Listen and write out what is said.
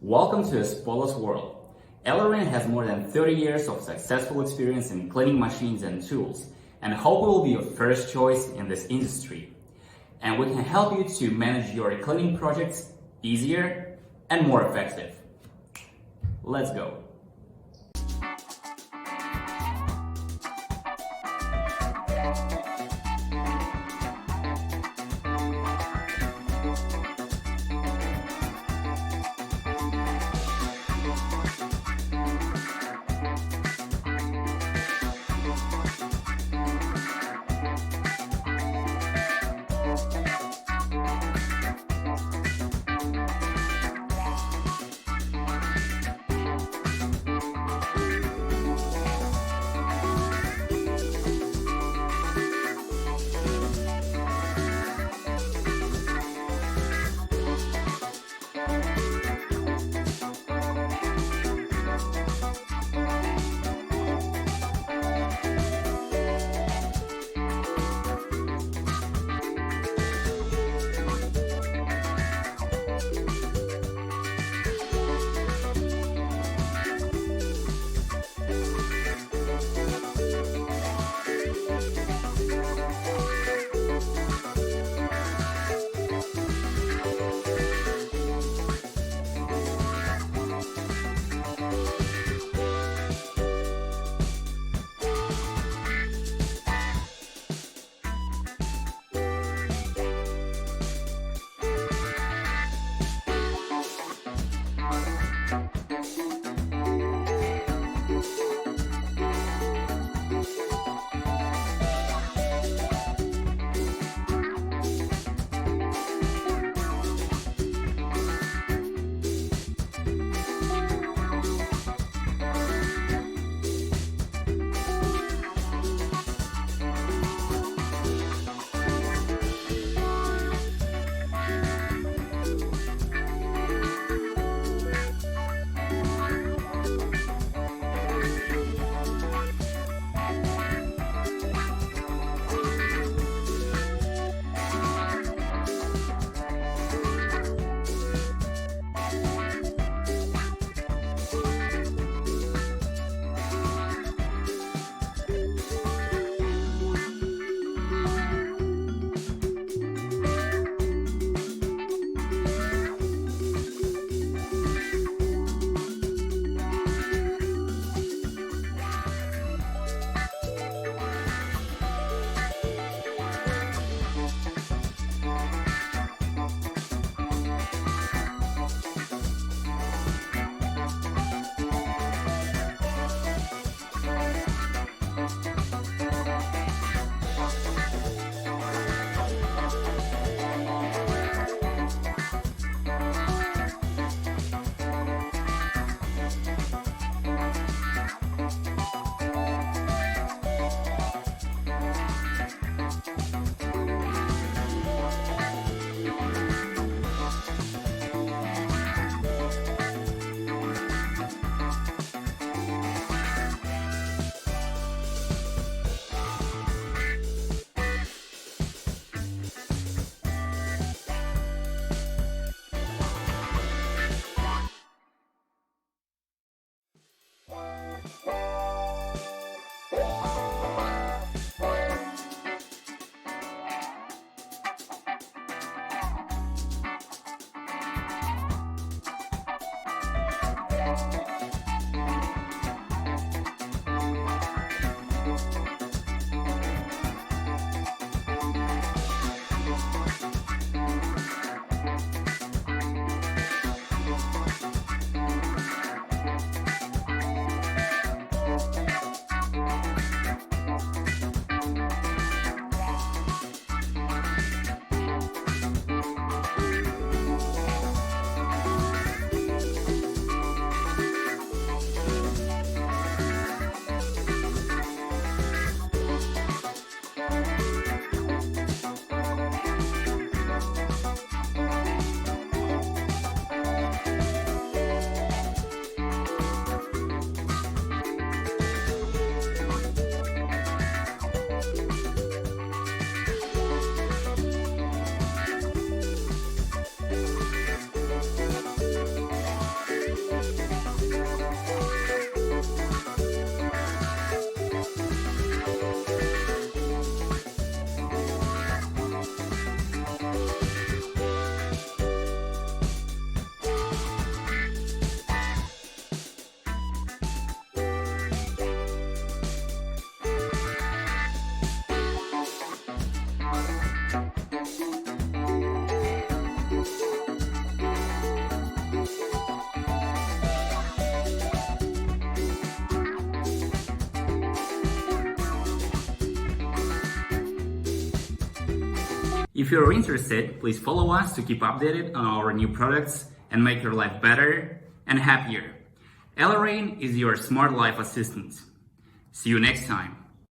Welcome to a spotless world. ELEREIN has more than 30 years of successful experience in cleaning machines and tools, and hope we will be your first choice in this industry. And we can help you to manage your cleaning projects easier and more effective. Let's go. If you're interested, please follow us to keep updated on our new products and make your life better and happier. ELEREIN is your smart life assistant. See you next time.